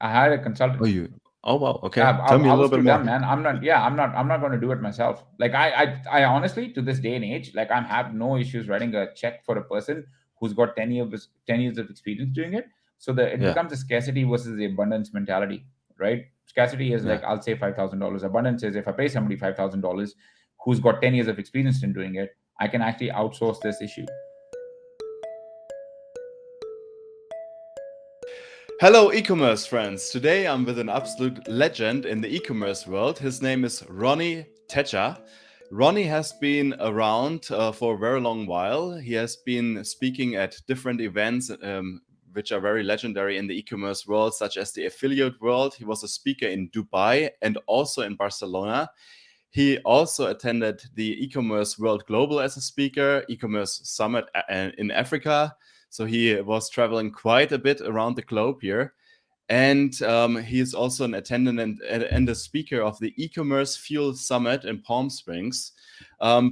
I hired a consultant. Oh, you. Oh, wow. Yeah, Okay. Tell me a I little was bit too more. dumb, man. I'm not. Yeah, I'm not going to do it myself. Like I honestly, to this day and age, like I have no issues writing a check for a person who's got 10 years of experience doing it. So that it Yeah. becomes a scarcity versus the abundance mentality, right? Scarcity is Yeah. like I'll say $5,000. Abundance is if I pay somebody $5,000 who's got 10 years of experience in doing it, I can actually outsource this issue. Hello, e-commerce friends. Today I'm with an absolute legend in the e-commerce world. His name is Ronnie Teja. Ronnie has been around for a very long while. He has been speaking at different events, which are very legendary in the e-commerce world, such as the affiliate world. He was a speaker in Dubai and also in Barcelona. He also attended the e-commerce world global as a speaker, e-commerce summit in Africa. So he was traveling quite a bit around the globe here. And he is also an attendant and a speaker of the e-commerce Fuel Summit in Palm Springs.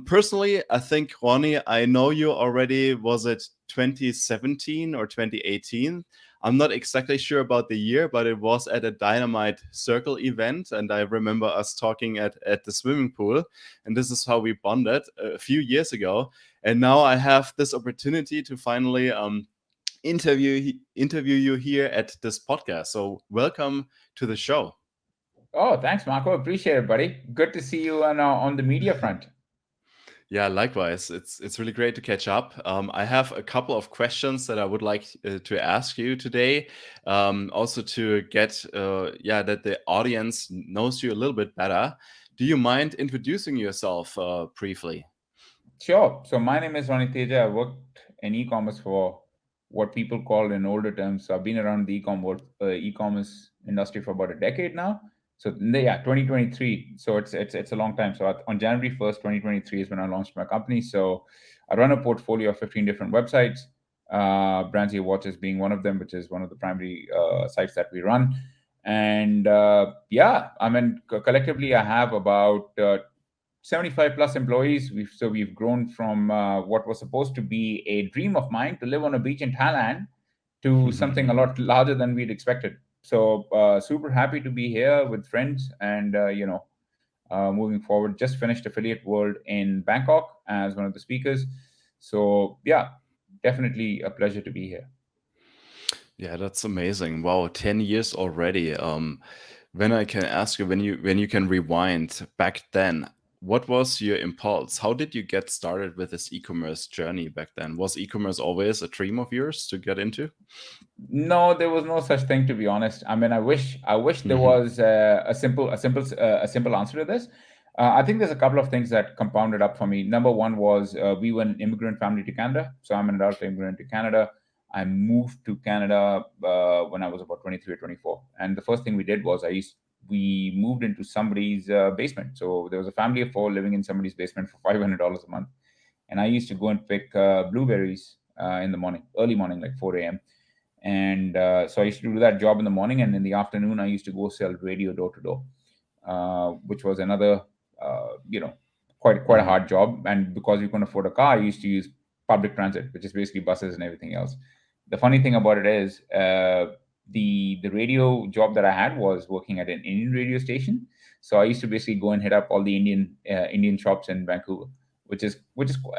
Personally, I think, Ronnie, I know you already, was it 2017 or 2018? I'm not exactly sure about the year, but it was at a Dynamite Circle event. And I remember us talking at the swimming pool. And this is how we bonded a few years ago. And now I have this opportunity to finally interview you here at this podcast. So welcome to the show. Oh, thanks, Marco. Appreciate it, buddy. Good to see you on the media front. Yeah, likewise. It's really great to catch up. I have a couple of questions that I would like to ask you today, also to get that the audience knows you a little bit better. Do you mind introducing yourself briefly? Sure. So my name is Ronnie Teja. I worked in e-commerce for what people call in older terms. So I've been around the e-commerce industry for about a decade now. So yeah, 2023. So it's a long time. So on January 1st, 2023 is when I launched my company. So I run a portfolio of 15 different websites. Branzio Watches being one of them, which is one of the primary sites that we run. And yeah, I mean, collectively, I have about 75 plus employees. We've grown from what was supposed to be a dream of mine to live on a beach in Thailand to something a lot larger than we'd expected. So super happy to be here with friends and moving forward. Just finished Affiliate World in Bangkok as one of the speakers. So yeah, definitely a pleasure to be here. Yeah, that's amazing. Wow, 10 years already. When I can ask you, when you can rewind back then, what was your impulse? How did you get started with this e-commerce journey back then? Was e-commerce always a dream of yours to get into? No, there was no such thing, to be honest. I mean, I wish there was a simple answer to this. I think there's a couple of things that compounded up for me. Number one was we were an immigrant family to Canada, so I'm an adult immigrant to Canada. I moved to Canada when I was about 23 or 24, and the first thing we did was we moved into somebody's basement. So there was a family of four living in somebody's basement for $500 a month, and I used to go and pick blueberries in the morning, early morning, like 4 a.m. And so I used to do that job in the morning, and in the afternoon I used to go sell radio door to door, which was another quite a Hmm. hard job. And because we couldn't afford a car, I used to use public transit, which is basically buses and everything else. The funny thing about it is the radio job that I had was working at an Indian radio station. So I used to basically go and hit up all the Indian shops in Vancouver, which is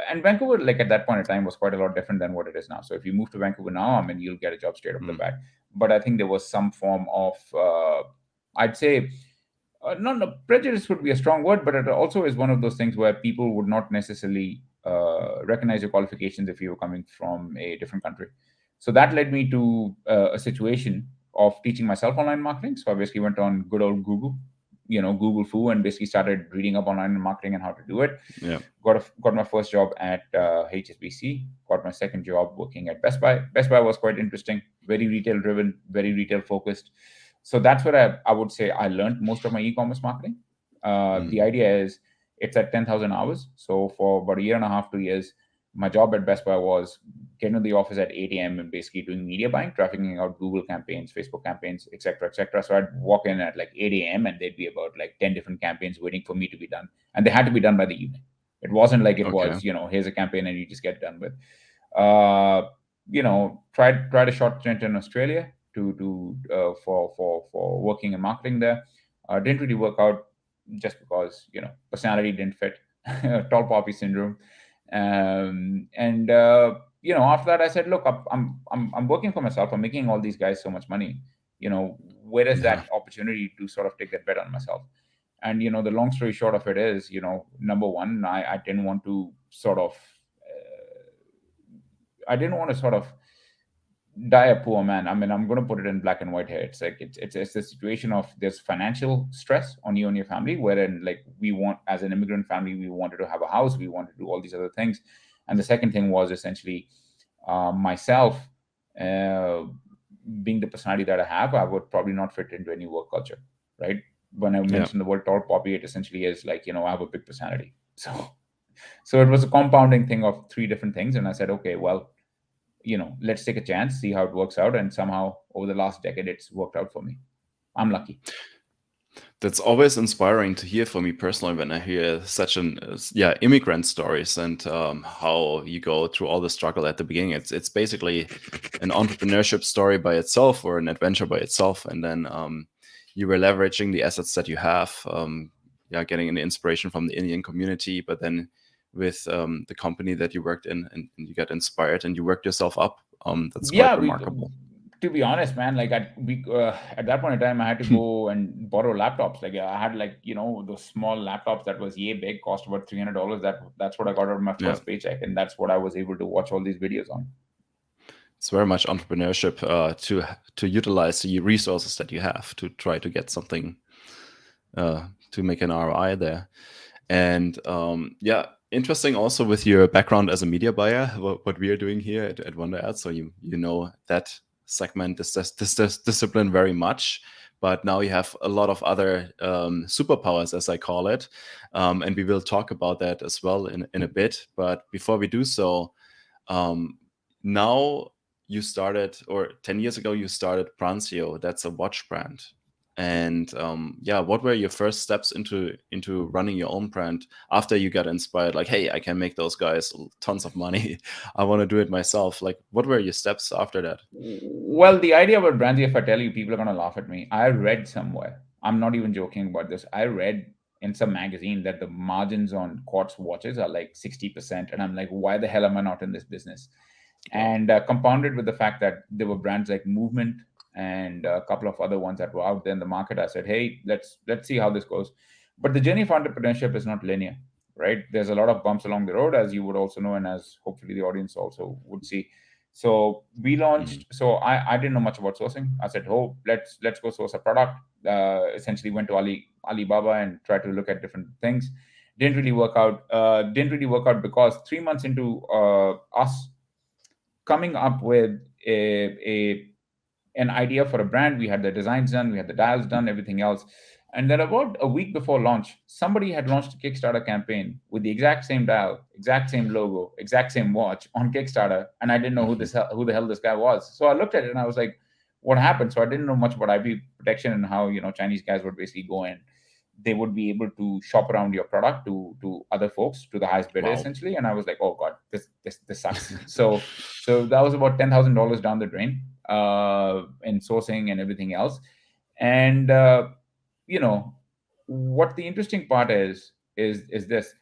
and Vancouver, like at that point in time, was quite a lot different than what it is now. So if you move to Vancouver now, I mean, you'll get a job straight off the Hmm. bat. But I think there was some form of I'd say not no, prejudice would be a strong word, but it also is one of those things where people would not necessarily recognize your qualifications if you were coming from a different country. So that led me to a situation of teaching myself online marketing. So I basically went on good old Google, Google Foo, and basically started reading up online marketing and how to do it. Yeah. Got my first job at HSBC. Got my second job working at Best Buy. Best Buy was quite interesting, very retail driven, very retail focused. So that's where I would say I learned most of my e-commerce marketing. The Hmm. idea is it's at 10,000 hours. So for about a year and a half, 2 years, my job at Best Buy was getting to the office at 8 a.m. and basically doing media buying, trafficking out Google campaigns, Facebook campaigns, etc., etc. So I'd walk in at like 8 a.m. and there'd be about like 10 different campaigns waiting for me to be done. And they had to be done by the evening. It wasn't like it Okay. was, here's a campaign and you just get done with. Tried a short stint in Australia. for working in marketing there. Didn't really work out just because personality didn't fit. Tall poppy syndrome. And after that I said, look, I'm working for myself. I'm making all these guys so much money. Where is Yeah. that opportunity to sort of take that bet on myself? And the long story short of it is, number one, I didn't want to sort of I didn't want to sort of die a poor man. I mean, I'm going to put it in black and white here. It's like it's the situation of there's financial stress on you and your family, wherein like we want, as an immigrant family, we wanted to have a house, we wanted to do all these other things, and the second thing was essentially myself, uh, being the personality that I have, I would probably not fit into any work culture, right? When I Yeah. mentioned the word tall poppy, it essentially is like I have a big personality, so it was a compounding thing of three different things, and I said, okay, well, let's take a chance, see how it works out. And somehow over the last decade, it's worked out for me. I'm lucky. That's always inspiring to hear for me personally when I hear such immigrant stories and how you go through all the struggle at the beginning. It's basically an entrepreneurship story by itself or an adventure by itself, and then you were leveraging the assets that you have, getting an inspiration from the Indian community, but then with the company that you worked in, and you got inspired and you worked yourself up. That's quite Yeah, we. remarkable. To be honest, man, like at that point in time, I had to go and borrow laptops. Like I had like those small laptops that was yay big, cost about $300. That's what I got out of my Yeah. first paycheck, and that's what I was able to watch all these videos on. It's very much entrepreneurship to utilize the resources that you have to try to get something to make an ROI there. And interesting also with your background as a media buyer, what we are doing here at Wonder Ad. So you know that segment, this discipline very much, but now you have a lot of other superpowers, as I call it, and we will talk about that as well in a bit. But before we do so, now you started, or 10 years ago you started Branzio. That's a watch brand. And what were your first steps into running your own brand after you got inspired? Like, hey, I can make those guys tons of money. I want to do it myself. Like, what were your steps after that? Well, the idea about brandy, if I tell you, people are gonna laugh at me. I read somewhere. I'm not even joking about this. I read in some magazine that the margins on quartz watches are like 60%, and I'm like, why the hell am I not in this business? Wow. And compounded with the fact that there were brands like Movement and a couple of other ones that were out there in the market, I said, hey, let's see how this goes. But the journey of entrepreneurship is not linear, right? There's a lot of bumps along the road, as you would also know, and as hopefully the audience also would see. So we Mhm. launched. So I didn't know much about sourcing. I said, oh, let's go source a product. Essentially went to Alibaba and tried to look at different things. Didn't really work out. Didn't really work out because 3 months into us coming up with a an idea for a brand. We had the designs done, we had the dials done, everything else. And then about a week before launch, somebody had launched a Kickstarter campaign with the exact same dial, exact same logo, exact same watch on Kickstarter, and I didn't know Mhm. who the hell this guy was. So I looked at it and I was like, "What happened?" So I didn't know much about IP protection and how Chinese guys would basically go in. They would be able to shop around your product to other folks, to the highest bidder Wow. essentially. And I was like, "Oh God, this sucks." So that was about $10,000 down the drain in sourcing and everything else. And you know what the interesting part is this.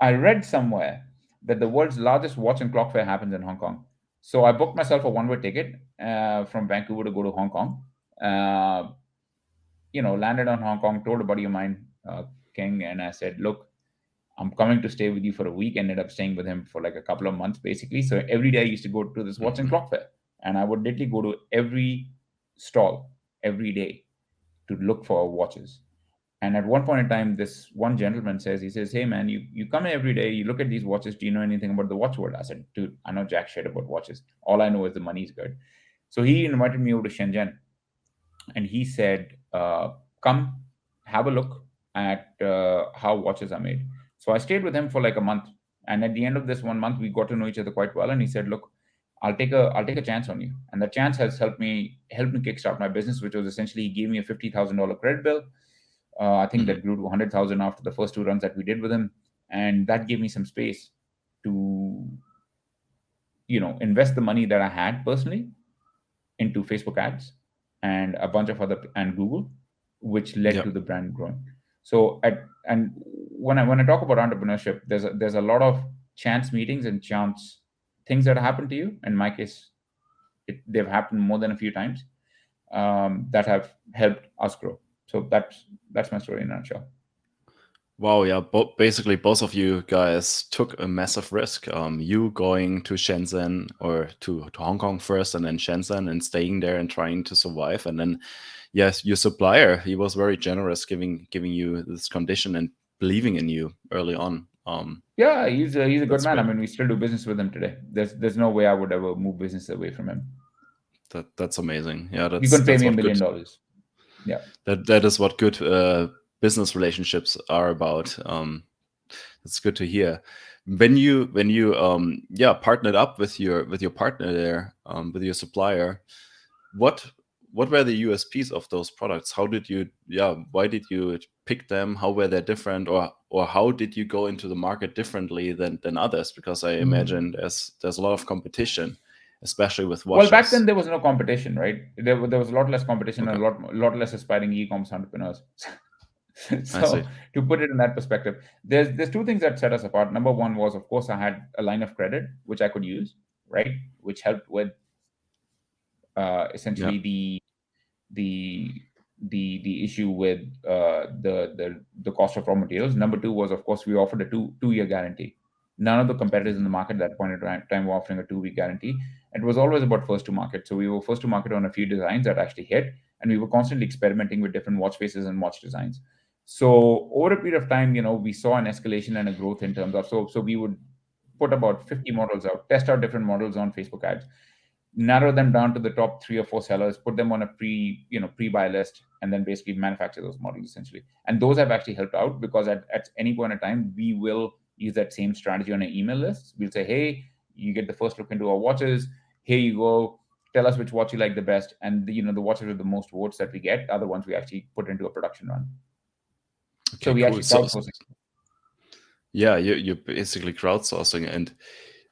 I read somewhere that the world's largest watch and clock fair happens in Hong Kong. So I booked myself a one-way ticket from Vancouver to go to Hong Kong. Uh, Landed on Hong Kong, told a buddy of mine, King, and I said, look, I'm coming to stay with you for a week. Ended up staying with him for like a couple of months, basically. So every day I used to go to this watch and Mhm. clock fair, and I would literally go to every stall every day to look for watches. And at one point in time, this one gentleman says, he says, "Hey man, you come here every day, you look at these watches. Do you know anything about the watch world?" I said, "Dude, I know jack shit about watches. All I know is the money's good." So he invited me over to Shenzhen, and he said, "Come, have a look at how watches are made." So I stayed with him for like a month, and at the end of this 1 month, we got to know each other quite well. And he said, "Look, I'll take a chance on you," and that chance has helped me kickstart my business, which was essentially he gave me a $50,000 credit bill. I think Mhm. that grew to 100,000 after the first two runs that we did with him, and that gave me some space to invest the money that I had personally into Facebook ads and a bunch of other and Google, which led Yeah. to the brand growing. So and when I talk about entrepreneurship, there's a lot of chance meetings and chance things that happen to you. In my case, they've happened more than a few times, that have helped us grow. So that's my story in a nutshell. Wow, yeah, basically both of you guys took a massive risk. You going to Shenzhen or to Hong Kong first and then Shenzhen and staying there and trying to survive. And then, yes, your supplier, he was very generous giving you this condition and believing in you early on. Yeah, he's a good That's man. I great. mean, we still do business with him today. There's no way I would ever move business away from him. That's amazing. Yeah, You couldn't pay that's me a what million good dollars. Yeah. that is what good business relationships are about. That's good to hear. When you yeah, partnered up with your partner there, with your supplier, what what were the USPs of those products? How did you, yeah, why did you pick them? How were they different, or how did you go into the market differently than others? Because I imagine there's a lot of competition, especially with Well, back then watches. there was no competition, right? There was a lot less competition Okay, and a lot less aspiring e-commerce entrepreneurs. I see. So to put it in that perspective, there's two things that set us apart. Number one was, of course, I had a line of credit which I could use, right, which helped with Yeah. essentially the the issue with the cost of raw materials. Number two was, of course, we offered a two-year guarantee. None of the competitors in the market at that point in time were offering a 2 week guarantee. It was always about first to market. So we were first to market on a few designs that actually hit, and we were constantly experimenting with different watch faces and watch designs. So over a period of time, we saw an escalation and a growth in terms of, so we would put about 50 models out, test out different models on Facebook ads, narrow them down to the top 3 or 4 sellers, put them on a pre-buy list, and then basically manufacture those models essentially. And those have actually helped out because at any point in time, we will use that same strategy on an email list. We'll say, hey, you get the first look into our watches. Here you go. Tell us which watch you like the best, and the watches with the most votes that we get are the ones we actually put into a production run. So Okay, we cool. actually crowdsourcing. Yeah, you're basically crowdsourcing, and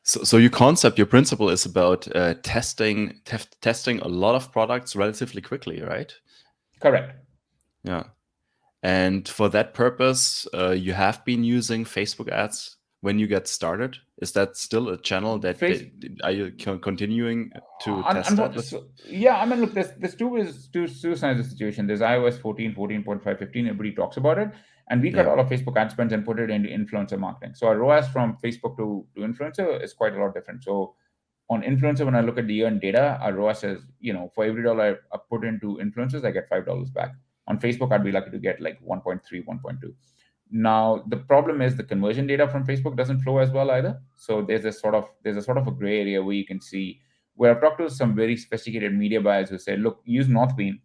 so your concept, your principle is about testing a lot of products relatively quickly, right? Correct. Yeah. And for that purpose, you have been using Facebook ads when you get started. Is that still a channel Face are you continuing to test that with? Yeah, I mean, look, there's two sides of the situation. There's iOS 14, 14.5, 15. Everybody talks about it, and we cut Yeah, all of Facebook ad spends and put it into influencer marketing. So our ROAS from Facebook to influencer is quite a lot different. So on influencer, when I look at the year-end data, our ROAS is, for every dollar I put into influencers, I get $5 back. On Facebook, I'd be lucky to get like 1.3, 1.2. Now the problem is the conversion data from Facebook doesn't flow as well either. So there's a sort of a gray area where you can see, where I've talked to some very sophisticated media buyers who say, look, use Northbeam,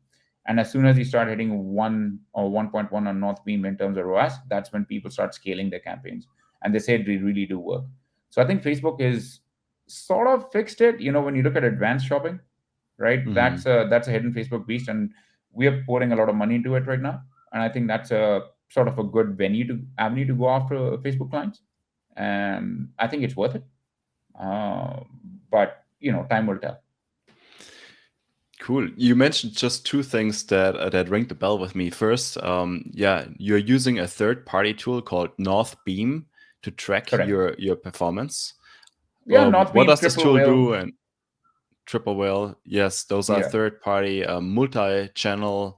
and as soon as you start hitting 1 or 1.1 on Northbeam in terms of ROAS, that's when people start scaling their campaigns, and they say they really do work. So I think Facebook is sort of fixed it. When you look at advanced shopping, right? hmm, That's a hidden Facebook beast, and we are pouring a lot of money into it right now. And I think that's a sort of a good avenue to go after Facebook clients. And I think it's worth it. Uh, but time will tell. cool. You mentioned just two things that ring the bell with me. First, yeah, you're using a third-party tool called Northbeam to track Correct. your performance. Yeah, What Northbeam, does this Triple tool Whale. do? And Triple Whale, yes, those are Yeah. third-party multi-channel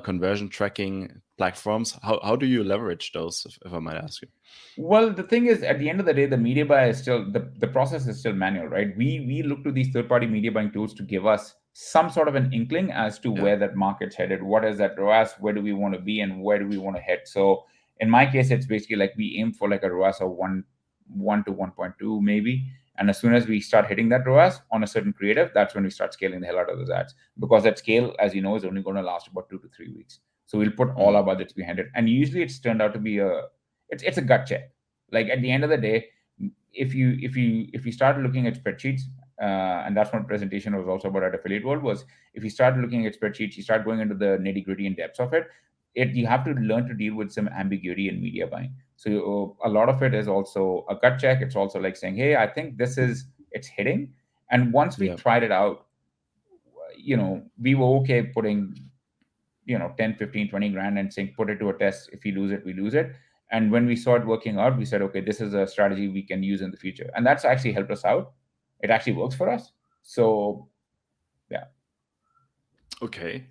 conversion tracking platforms. How do you leverage those, if I might ask you? Well, the thing is, at the end of the day, the media buyer is still the process is still manual, right? We look to these third-party media buying tools to give us some sort of an inkling as to Yeah, where that market's headed. What is that ROAS? Where do we want to be, and where do we want to head? So in my case, it's basically like we aim for like a ROAS of one to 1.2 maybe. And as soon as we start hitting that ROAS on a certain creative, that's when we start scaling the hell out of those ads. Because that scale, as you know, is only going to last about 2 to 3 weeks. So we'll put all mm, our budgets behind it. And usually it's turned out to be it's a gut check. Like at the end of the day, if you start looking at spreadsheets, and that's what presentation was also about at Affiliate World, was if you start looking at spreadsheets, you start going into the nitty gritty and depths of it. You have to learn to deal with some ambiguity in media buying. So a lot of it is also a gut check. It's also like saying, hey, I think it's hitting. And once we yeah, tried it out, we were okay putting 10, 15, 20 grand and saying put it to a test. If we lose it, we lose it. And when we saw it working out, we said, okay, this is a strategy we can use in the future, and that's actually helped us out. It actually works for us. So yeah. Okay.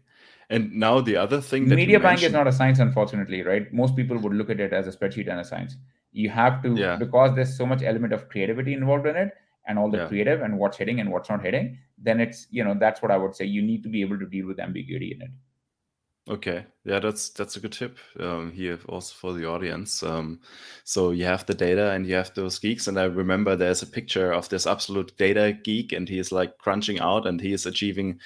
And now the other thing that you Media buying is mentioned. not a science, unfortunately, right? Most people would look at it as a spreadsheet and a science. You have to, Yeah. because there's so much element of creativity involved in it, and all the Yeah. creative and what's hitting and what's not hitting, then it's, that's what I would say. You need to be able to deal with ambiguity in it. Okay, yeah, that's a good tip here also for the audience. So you have the data and you have those geeks, and I remember there's a picture of this absolute data geek, and he is like crunching out, and he is achieving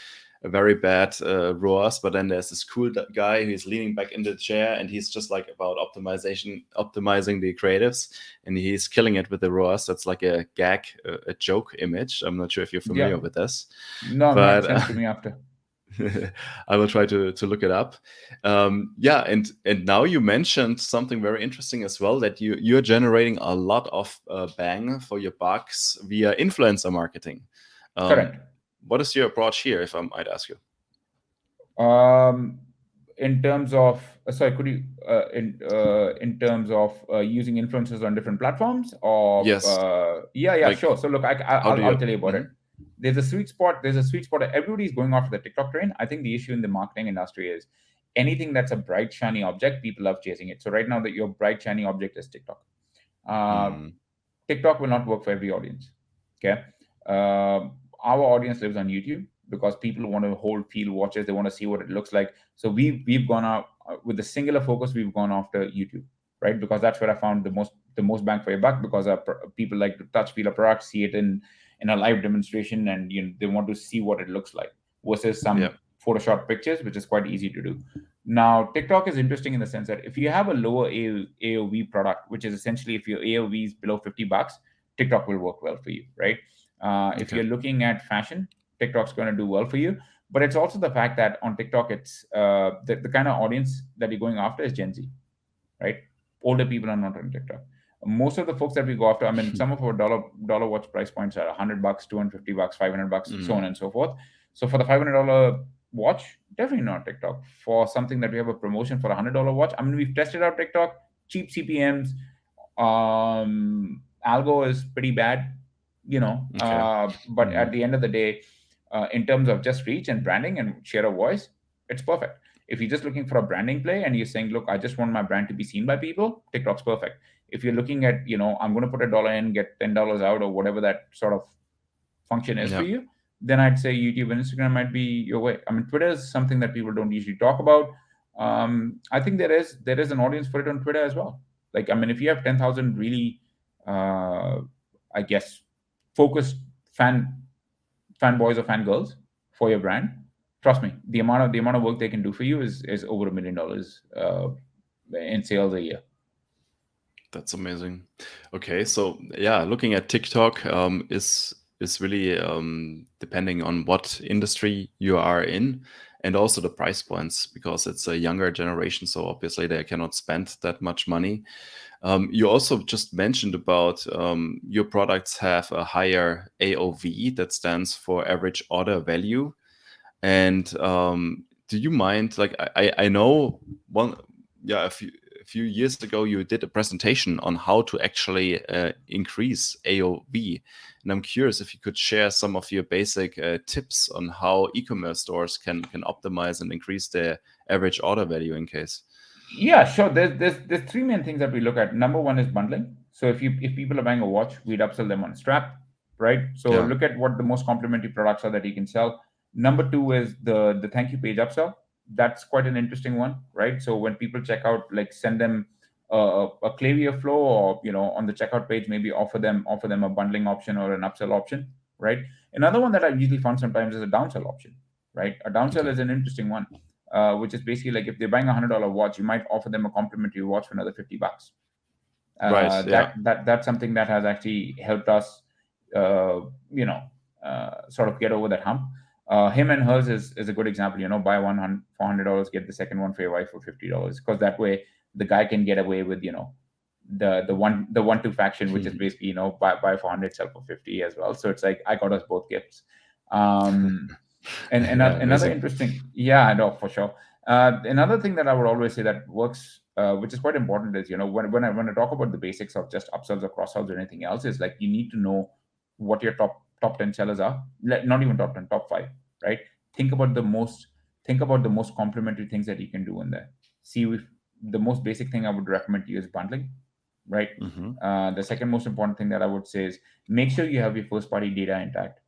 a very bad ROAS. But then there's this cool guy who's leaning back in the chair, and he's just like about optimizing the creatives, and he's killing it with the ROAS. That's like a gag, a joke image. I'm not sure if you're familiar Yeah. with this, No, but send it to me after. I will try to look it up. Yeah, and now you mentioned something very interesting as well, that you're generating a lot of bang for your bucks via influencer marketing. Correct. What is your approach here, if I might ask you? In terms of sorry, could you in terms of using influencers on different platforms, or Yes, yeah, like sure. So look, how do I'll you? tell you about it. Mhm. There's a sweet spot. There's a sweet spot. Everybody's going after the TikTok train. I think the issue in the marketing industry is anything that's a bright shiny object, people love chasing it. So right now, that your bright shiny object is TikTok. Uh, Mm, TikTok will not work for every audience. Okay. Our audience lives on YouTube because people want to hold, feel, watches. They want to see what it looks like. So we've gone out with a singular focus. We've gone after YouTube, right? Because that's where I found the most bang for your buck. Because people like to touch, feel a product, see it in a live demonstration, and they want to see what it looks like versus yeah. some Photoshop pictures, which is quite easy to do. Now, TikTok is interesting in the sense that if you have a lower AOV product, which is essentially if your AOV is below $50, TikTok will work well for you, right? If Okay. you're looking at fashion, TikTok's going to do well for you. But it's also the fact that on TikTok, it's the kind of audience that you're going after is Gen Z, right? Older people are not on TikTok. Most of the folks that we go after, I mean, some of our dollar watch price points are $100, $250, $500, so Mm, on and so forth. So for the $500 watch, definitely not TikTok. For something that we have a promotion for $100 watch, I mean, we've tested out TikTok, cheap CPMs, algo is pretty bad, okay. but at Mm, the end of the day, in terms of just reach and branding and share of voice, it's perfect. If you're just looking for a branding play and you're saying, look, I just want my brand to be seen by people, TikTok's perfect. If you're looking at, I'm going to put $1 in, get $10 out, or whatever that sort of function is for yeah. you, then I'd say YouTube and Instagram might be your way. I mean, Twitter is something that people don't usually talk about. I think there is an audience for it on Twitter as well. Like, I mean, if you have 10,000 really, uh, I guess, focused fanboys or fangirls for your brand, trust me, the amount of work they can do for you is over $1 million in sales a year. That's amazing. Okay, so yeah, looking at TikTok is really depending on what industry you are in, and also the price points, because it's a younger generation, so obviously they cannot spend that much money. You also just mentioned about your products have a higher AOV, that stands for average order value. And do you mind, like I know one, yeah, a few years ago you did a presentation on how to actually increase AOV, and I'm curious if you could share some of your basic tips on how e-commerce stores can optimize and increase their average order value in case. Yeah, sure. There's three main things that we look at. Number one is bundling. So if people are buying a watch, we'd upsell them on a strap, right? So Yeah. look at what the most complementary products are that you can sell. Number two is the thank you page upsell. That's quite an interesting one, right? So when people check out, like, send them a Klaviyo flow, or on the checkout page, maybe offer them a bundling option or an upsell option, right? Another one that I usually find sometimes is a downsell option, right? A downsell Okay. is an interesting one, which is basically like if they're buying $100 watch, you might offer them a complimentary watch for another $50. Right. Yeah. That's something that has actually helped us, uh, sort of get over that hump. Him and hers is a good example. Buy one for $100, get the second one for your wife for $50, because that way the guy can get away with the 1-2 faction, which is basically buy for 100, sell for 50 as well. So it's like I got us both gifts. Um, And Yeah, another amazing. interesting, yeah, I know for sure. Another thing that I would always say that works, which is quite important, is when I talk about the basics of just upsells or cross sells or anything else, is like you need to know what your top 10 sellers are. Not even top 10, top five, right? Think about the most think about the most complementary things that you can do in there. See if the most basic thing I would recommend to you is bundling, right? Hmm. The second most important thing that I would say is make sure you have your first party data intact.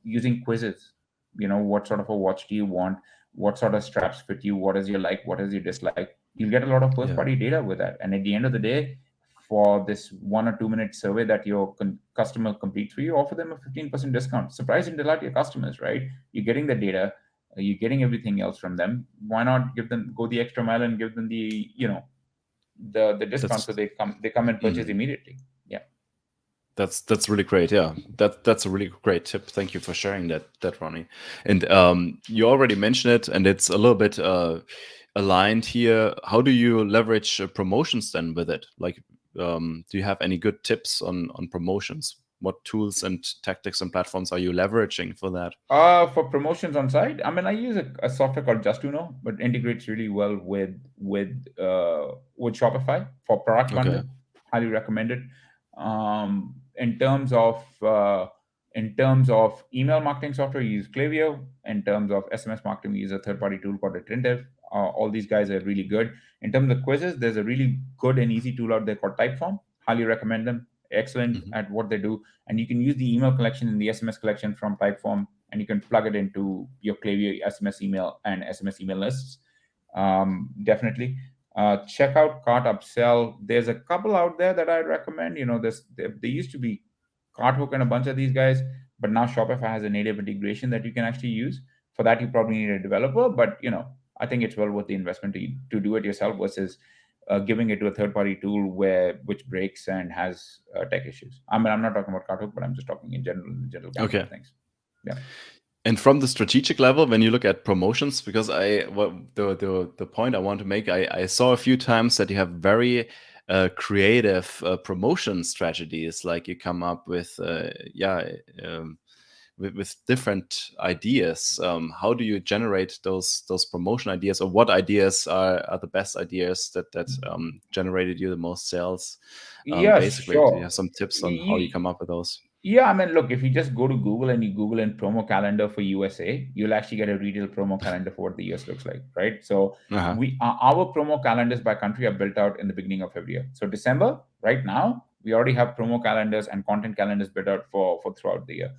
Using quizzes. What sort of a watch do you want? What sort of straps fit you? What is your like? What is your dislike? You'll get a lot of first Yeah, party data with that. And at the end of the day, for this 1 or 2 minute survey that your customer completes for you, offer them a 15% discount. Surprise and delight your customers, right? You're getting the data, you're getting everything else from them. Why not go the extra mile and give them the discount, that's so they come and purchase mhm. immediately. Yeah. That's really great. Yeah, that's a really great tip. Thank you for sharing that, Ronnie. And you already mentioned it, and it's a little bit aligned here. How do you leverage promotions then with it? Like, do you have any good tips on promotions? What tools and tactics and platforms are you leveraging for that? For promotions on site, I mean, I use a software called Just to Know, but integrates really well with Shopify for product Okay. bundling. Highly recommend it. In terms of email marketing software, you use Klaviyo. In terms of SMS marketing, we use a third-party tool called Attentive. All these guys are really good. In terms of quizzes, there's a really good and easy tool out there called Typeform. Highly recommend them. Excellent Hmm. at what they do. And you can use the email collection and the SMS collection from Typeform, and you can plug it into your Klaviyo SMS email and SMS email lists. Definitely. Check out Cart Upsell. There's a couple out there that I recommend. There used to be Carthook and a bunch of these guys, but now Shopify has a native integration that you can actually use. For that, you probably need a developer, but I think it's well worth the investment to do it yourself versus giving it to a third-party tool which breaks and has tech issues. I mean, I'm not talking about Carthook, but I'm just talking in general gamut of Okay. things. Yeah. And from the strategic level, when you look at promotions, because the point I want to make, I saw a few times that you have very creative promotion strategies. Like you come up with um, with different ideas. How do you generate those promotion ideas, or what ideas are the best ideas that generated you the most sales? Yeah, Basically, do you sure. have some tips on how you You, come up with those? Yeah, I mean, look, if you just go to Google and you Google in promo calendar for USA, you'll actually get a retail promo calendar for what the US looks like, right? So Uh-huh. our promo calendars by country are built out in the beginning of every year. So December, right now, we already have promo calendars and content calendars built out for throughout the year.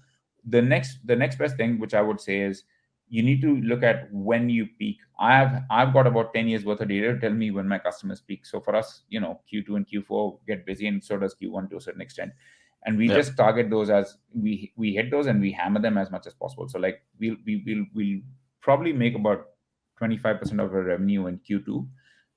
The next best thing, which I would say, is you need to look at when you peak. I've got about 10 years worth of data to tell me when my customers peak. So for us, Q2 and Q4 get busy, and so does Q1 to a certain extent, and we Yeah. just target those as we hit those, and we hammer them as much as possible. So like we'll probably make about 25% of our revenue in Q2.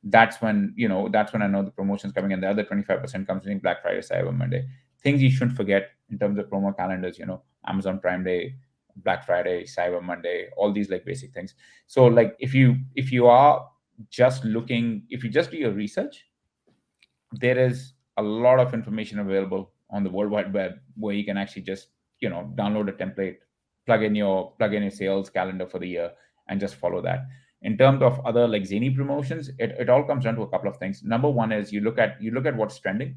That's when I know the promotion's coming, and the other 25% comes during Black Friday, Cyber Monday. Things you shouldn't forget in terms of promo calendars, Amazon Prime Day, Black Friday, Cyber Monday, all these like basic things. So like if you are just looking, if you just do your research, there is a lot of information available on the World Wide Web where you can actually just download a template, plug in your sales calendar for the year, and just follow that. In terms of other like zany promotions, it all comes down to a couple of things. Number one is you look at what's trending,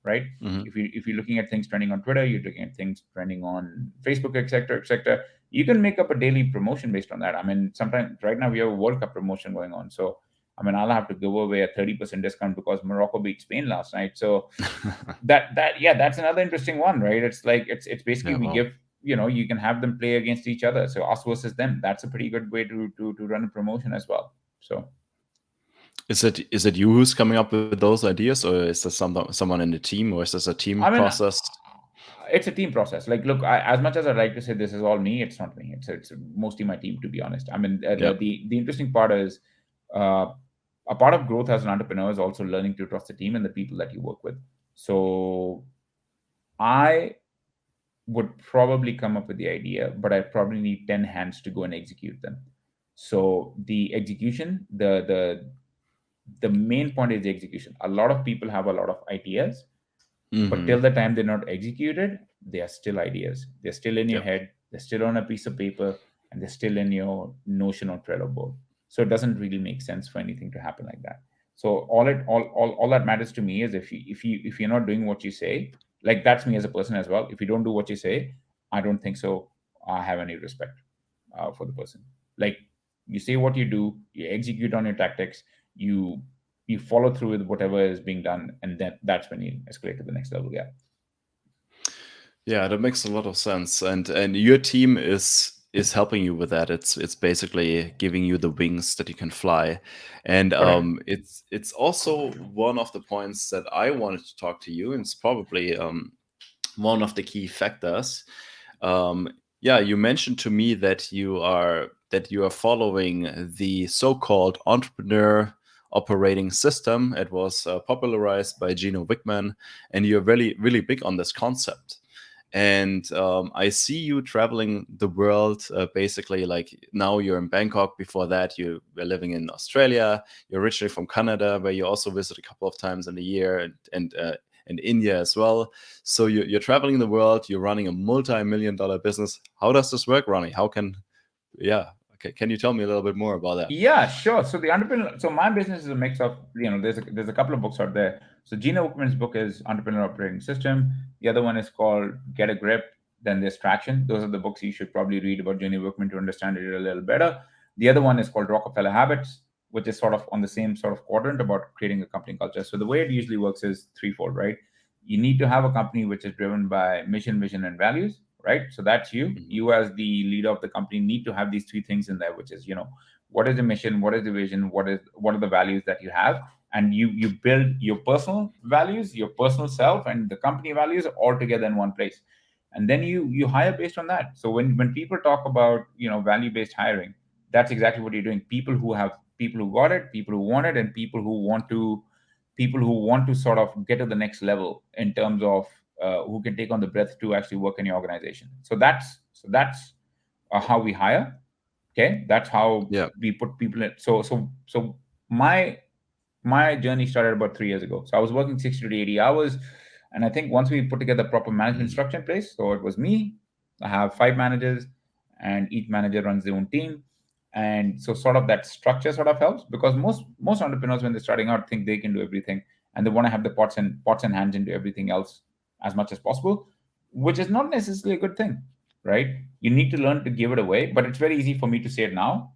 right? Hmm. If you're looking at things trending on Twitter, you're looking at things trending on Facebook, etc., etc. You can make up a daily promotion based on that. I mean, sometimes right now we have a World Cup promotion going on, so I mean, I'll have to give away a 30% discount because Morocco beat Spain last night. So yeah, that's another interesting one, right? It's basically Yeah. we Wow. give, you can have them play against each other. So us versus them. That's a pretty good way to run a promotion as well. So Is it you who's coming up with those ideas, or is there someone in the team, or is this a team I mean, process? it's a team process. Like, look, as much as I'd like to say this is all me, it's not me. It's mostly my team, to be honest. I mean, Yeah. the interesting part is, uh, a part of growth as an entrepreneur is also learning to trust the team and the people that you work with. So I would probably come up with the idea, but I probably need 10 hands to go and execute them. So the execution, the main point is the execution. A lot of people have a lot of ideas, but Hmm. till the time they're not executed, they are still ideas. They're still in your Yep. head. They're still on a piece of paper. and they're still in your Notion or Trello board. So it doesn't really make sense for anything to happen like that. So all that matters to me is if you're not doing what you say, like that's me as a person as well. If you don't do what you say, I don't think so. I have any respect for the person. Like you say what you do, you execute on your tactics, you you follow through with whatever is being done, and then that's when you escalate to the next level. Yeah. Yeah, that makes a lot of sense. And your team is helping you with that. It's basically giving you the wings that you can fly. And Correct. it's also one of the points that I wanted to talk to you, and it's probably one of the key factors. Um, yeah, you mentioned to me that you are following the so-called entrepreneur operating system. It was popularized by Gino Wickman, and you're really really big on this concept. And I see you traveling the world. Basically, like now you're in Bangkok. Before that, you were living in Australia. You're originally from Canada, where you also visit a couple of times in a year, and India as well. So you're traveling the world. You're running a multi-million-dollar business. How does this work, Ronnie? How can yeah? Okay, can you tell me a little bit more about that? Yeah, sure. So the entrepreneur, so my business is a mix of, there's a couple of books out there. So Gina Wickman's book is Entrepreneur Operating System. The other one is called Get a Grip. Then there's Traction. Those are the books you should probably read about Gina Wickman to understand it a little better. The other one is called Rockefeller Habits, which is sort of on the same sort of quadrant about creating a company culture. So the way it usually works is threefold, right? You need to have a company which is driven by mission, vision, and values, right? So that's you. Mhm. You as the leader of the company need to have these three things in there, which is, what is the mission, what is the vision, what are the values that you have, and you build your personal values, your personal self, and the company values all together in one place, and then you hire based on that. So when people talk about value based hiring, that's exactly what you're doing. People who got it, people who want it, and people who want to sort of get to the next level in terms of who can take on the breath to actually work in your organization. So that's how we hire. Okay, that's how Yeah. we put people in. So my journey started about 3 years ago. So I was working 60 to 80 hours, and I think once we put together proper management Mhm. structure in place, so it was me. I have 5 managers, and each manager runs their own team, and so sort of that structure sort of helps, because most entrepreneurs when they're starting out think they can do everything, and they want to have the pots and hands into everything else as much as possible, which is not necessarily a good thing, right? You need to learn to give it away, but it's very easy for me to say it now,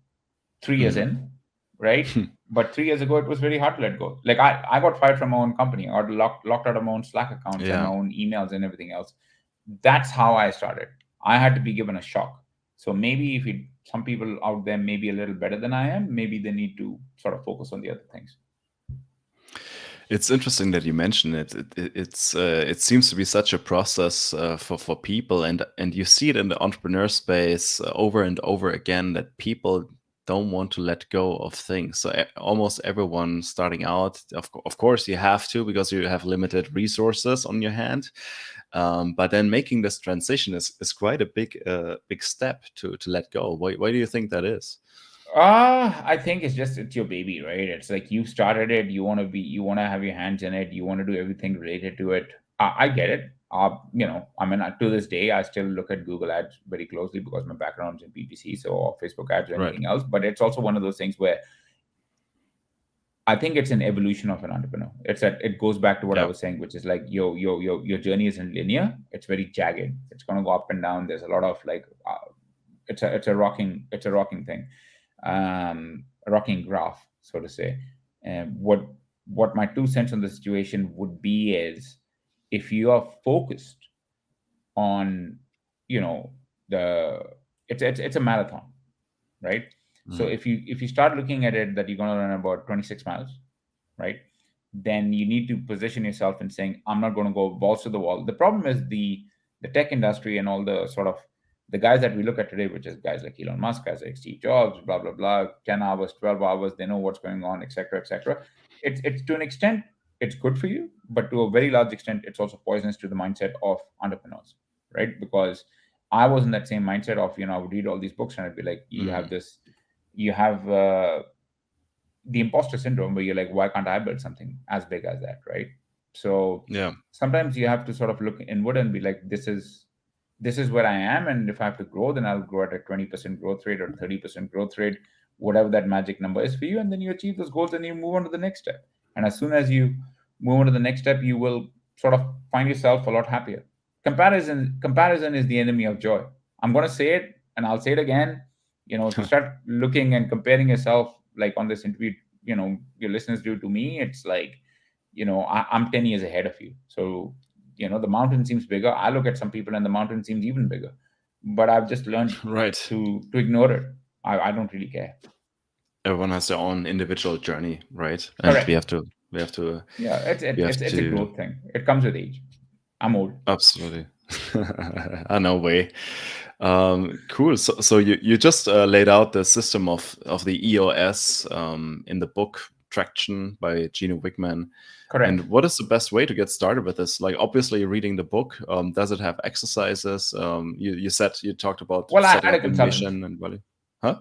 3 years Mhm. in, right? But 3 years ago, it was very hard to let go. Like I got fired from my own company. I got locked out of my own Slack accounts and my Yeah. own emails and everything else. That's how I started. I had to be given a shock. So maybe if some people out there may be a little better than I am, maybe they need to sort of focus on the other things. It's interesting that you mention it. It seems to be such a process for people, and you see it in the entrepreneur space over and over again that people don't want to let go of things. So almost everyone starting out, of course, you have to because you have limited resources on your hand. But then making this transition is quite a big step to let go. Why do you think that is? I think it's your baby, right? It's like you started it, you want to have your hands in it, you want to do everything related to it. I get it. I mean, to this day, I still look at Google ads very closely because my background's in PPC, so or Facebook ads or Right. anything else. But it's also one of those things where I think it's an evolution of an entrepreneur. It goes back to what I Yeah. was saying, which is like your journey isn't linear. It's very jagged. It's gonna go up and down. There's a lot of like it's a rocking thing, a rocking graph, so to say. And what my 2 cents on the situation would be is, if you are focused on, you know, the it's a marathon, right? So Mhm. if you start looking at it that you're going to run about 26 miles, right? Then you need to position yourself in saying, I'm not going to go balls to the wall. The problem is the tech industry and all the sort of the guys that we look at today, which is guys like Elon Musk, guys like Steve Jobs, blah blah blah, 10 hours, 12 hours, they know what's going on, etc., etc. It's to an extent it's good for you, but to a very large extent it's also poisonous to the mindset of entrepreneurs, right? Because I was in that same mindset of, I would read all these books and I'd be like, Mhm. you have the imposter syndrome where you're like, why can't I build something as big as that, right? So Yeah. sometimes you have to sort of look inward and be like, this is where I am, and if I have to grow, then I'll grow at a 20% growth rate or 30% growth rate, whatever that magic number is for you, and then you achieve those goals and you move on to the next step. And as soon as you move on to the next step, you will sort of find yourself a lot happier. Comparison is the enemy of joy. I'm going to say it, and I'll say it again. If you start looking and comparing yourself, like on this interview, your listeners do to me, it's like, I'm 10 years ahead of you. So, the mountain seems bigger. I look at some people and the mountain seems even bigger. But I've just learned Right. to ignore it. I don't really care. Everyone has their own individual journey, right? And Correct. we have to Yeah, we have it's a to growth thing. It comes with age. I'm old. absolutely. No way. Cool. So you just laid out the system of the EOS in the book Traction by Gino Wickman. Correct. And what is the best way to get started with this? Like, obviously, reading the book. Does it have exercises? You talked about Well, I setting had a up a consultant. mission and value. Huh?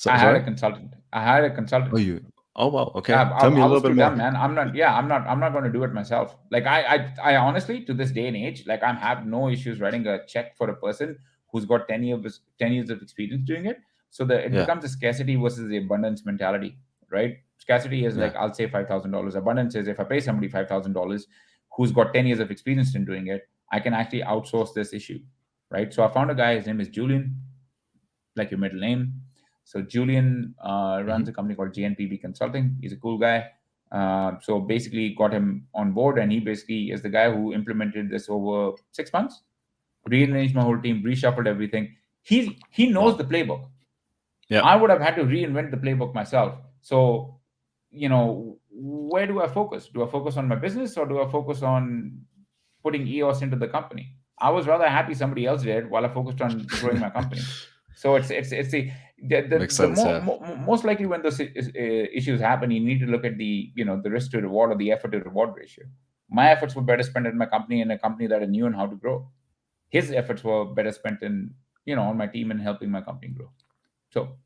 I had Sorry. a consultant. I had a consultant. Oh, you. Oh, wow. Okay. Yeah, Tell me I a little was bit too more. dumb, man. I'm not. Yeah, I'm not going to do it myself. Like I honestly, to this day and age, like I have no issues writing a check for a person who's got 10 years of experience doing it. So it Yeah. becomes a scarcity versus the abundance mentality, right? Scarcity is Yeah. like, I'll say $5,000. Abundance is, if I pay somebody $5,000 who's got 10 years of experience in doing it, I can actually outsource this issue, right? So I found a guy. His name is Julian, like your middle name. So Julian runs a company called GNPB Consulting. He's a cool guy. So basically got him on board, and he basically is the guy who implemented this over 6 months, rearranged my whole team, reshuffled everything. He knows Wow. the playbook. Yeah. I would have had to reinvent the playbook myself. So, where do I focus? Do I focus on my business, or do I focus on putting EOS into the company? I was rather happy somebody else did while I focused on growing my company. So it's Makes the sense. Yeah. most likely when those issues happen, you need to look at the risk to reward, or the effort to reward ratio. My efforts were better spent in my company, in a company that I knew and how to grow. His efforts were better spent in on my team and helping my company grow. So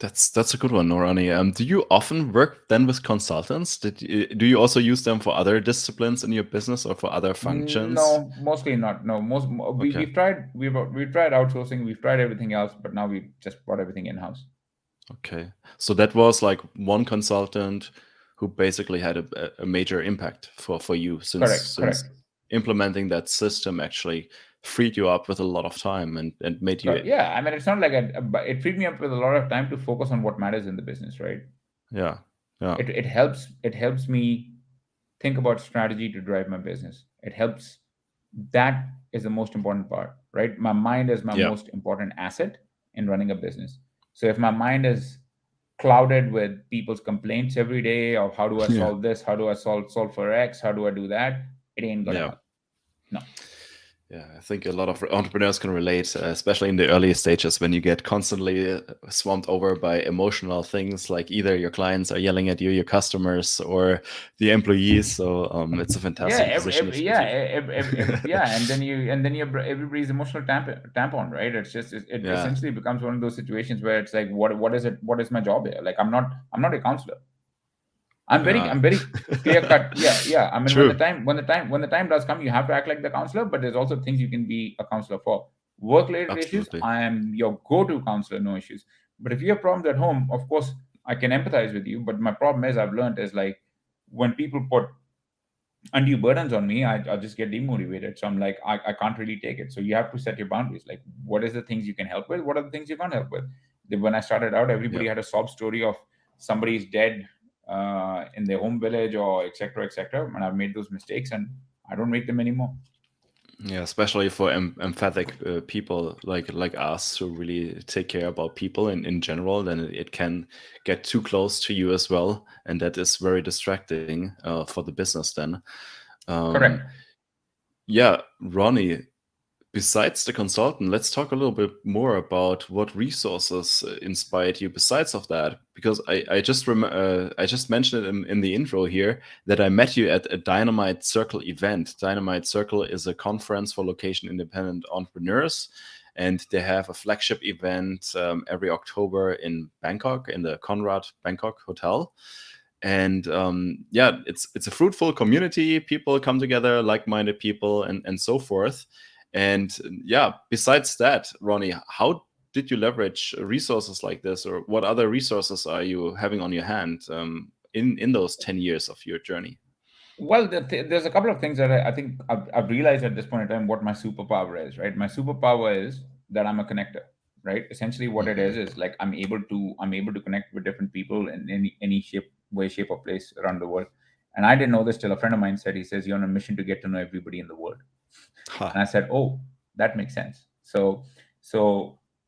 That's a good one, Norani. Do you often work then with consultants? Do you also use them for other disciplines in your business or for other functions? no, mostly not. No, Okay. we've tried outsourcing, we've tried everything else, but now we just brought everything in house. Okay. So that was like one consultant who basically had a major impact for you Correct, since correct, implementing that system actually freed you up with a lot of time and made you correct. Yeah, I mean, it's not like but it freed me up with a lot of time to focus on what matters in the business, right? yeah. Yeah. It helps me think about strategy to drive my business. It helps. That is the most important part, right? My mind is my Yeah. most important asset in running a business. So if my mind is clouded with people's complaints every day of how do I Yeah. solve this, how do I solve for X, how do I do that, it ain't gonna Yeah. help. No. Yeah, I think a lot of entrepreneurs can relate, especially in the early stages when you get constantly swamped over by emotional things, like either your clients are yelling at you, your customers, or the employees. So it's a Yeah, fantastic position to yeah, be. yeah, and then everybody's emotional tampon, right? It's just it Yeah, essentially becomes one of those situations where it's like, what is it? What is my job here? Like, I'm not a counselor. yeah. I'm very clear cut. Yeah, yeah. I mean, when the True, time when the time when the time does come, you have to act like the counselor. But there's also things you can be a counselor for. Work related issues, absolutely. I am your go to counselor, no issues. But if you have problems at home, of course I can empathize with you. But my problem is, I've learned is like, when people put undue burdens on me, I'll just get demotivated. So I'm like, I can't really take it. So you have to set your boundaries. Like, what is the things you can help with? What are the things you can't help with? When I started out, Yeah. everybody had a sob story of somebody's dead in their home village, or etc. etc. And I've made those mistakes, and I don't make them anymore. Yeah, especially for emphatic people like us who really take care about people in general, then it can get too close to you as well, and that is very distracting for the business. Then, um, Correct. yeah, Ronnie. Besides the consultant, let's talk a little bit more about what resources inspired you besides of that. Because I just mentioned it in the intro here that I met you at a Dynamite Circle event. Dynamite Circle is a conference for location independent entrepreneurs, and they have a flagship event every October in Bangkok in the Conrad Bangkok Hotel. And yeah, it's a fruitful community. People come together, like-minded people, and so forth. And yeah, besides that, Ronnie, how did you leverage resources like this, or what other resources are you having on your hand in those 10 years of your journey? Well, there's a couple of things that I think I've realized at this point in time what my superpower is, right? My superpower is that I'm a connector, right? Essentially, what it Hmm. is like I'm able to connect with different people in any shape, way, shape, or place around the world. And I didn't know this till a friend of mine said, he says, "You're on a mission to get to know everybody in the world." Ha. And I said, "Oh, that makes sense." So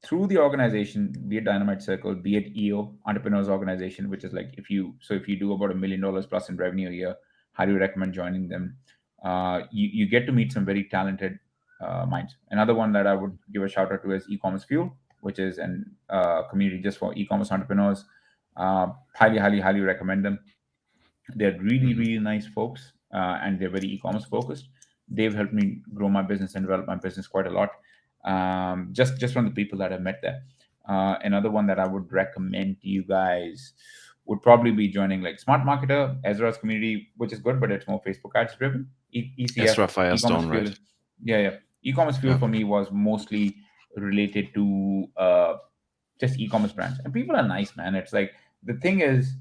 through the organization, be it Dynamite Circle, be it EO Entrepreneurs Organization, which is like if you do about $1 million plus in revenue a year, highly recommend joining them. You get to meet some very talented minds. Another one that I would give a shout out to is eCommerce Fuel, which is an community just for e-commerce entrepreneurs. Highly recommend them. They're really, Mhm. really nice folks, and they're very e-commerce focused. They've helped me grow my business and develop my business quite a lot, just from the people that I've met there. Another one that I would recommend to you guys would probably be joining like Smart Marketer, Ezra's community, which is good, but it's more Facebook ads driven. ECF, Ezra e-commerce Firestone, fuel. right? Yeah. E-commerce fuel Yeah. for me was mostly related to just e-commerce brands, and people are nice, man. It's like the thing is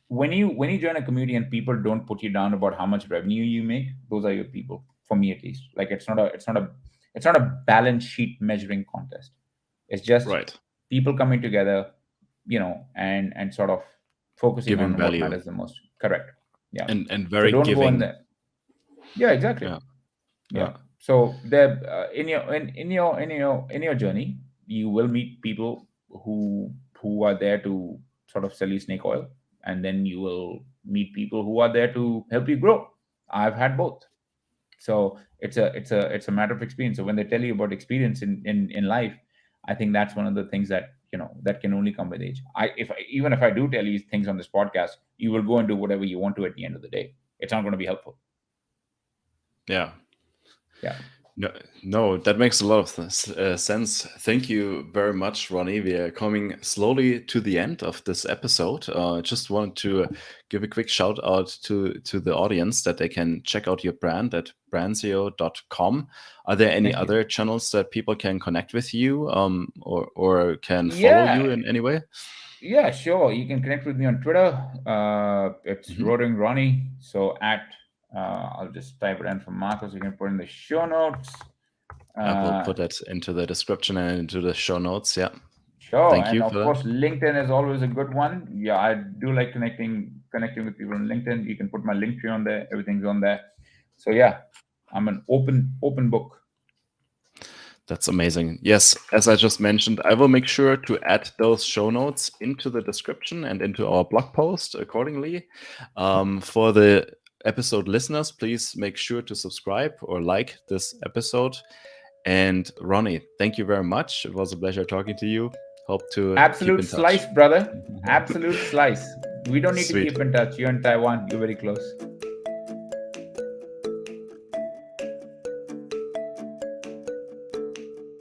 when you join a community and people don't put you down about how much revenue you make, those are your people, for me at least. Like it's not a balance sheet measuring contest. It's just Right. people coming together, and sort of focusing Giving on what value matters the most. Correct. Yeah. and So very don't go in giving. there. Yeah, exactly. Yeah. Yeah. Yeah. So there, in your journey, you will meet people who are there to sort of sell you snake oil, and then you will meet people who are there to help you grow. I've had both. So it's a matter of experience. So when they tell you about experience in life, I think that's one of the things that that can only come with age. Even if I do tell you things on this podcast, you will go and do whatever you want to at the end of the day. It's not going to be helpful. Yeah. Yeah. No, no, that makes a lot of sense. Thank you very much, Ronnie. We are coming slowly to the end of this episode. Just wanted to give a quick shout out to the audience that they can check out your brand at branzio.com. Are there any Thank you. other channels that people can connect with you, or can follow Yeah, you in any way? yeah, sure. You can connect with me on Twitter. It's Hmm. Roaring Ronnie. So I'll just type it in for Marcos. You can put in the show notes. I will Uh, put that into the description and into the show notes. Yeah. sure, Thank and you of for that. course, LinkedIn is always a good one. Yeah, I do like connecting with people on LinkedIn. You can put my link tree on there. Everything's on there. So yeah, I'm an open book. That's amazing. Yes, as I just mentioned, I will make sure to add those show notes into the description and into our blog post accordingly. For the episode listeners, please make sure to subscribe or like this episode. And Ronnie, thank you very much. It was a pleasure talking to you. Hope to keep Absolute in touch. slice, brother. Absolute slice. We don't need to Sweet. keep in touch. You're in Taiwan. You're very close.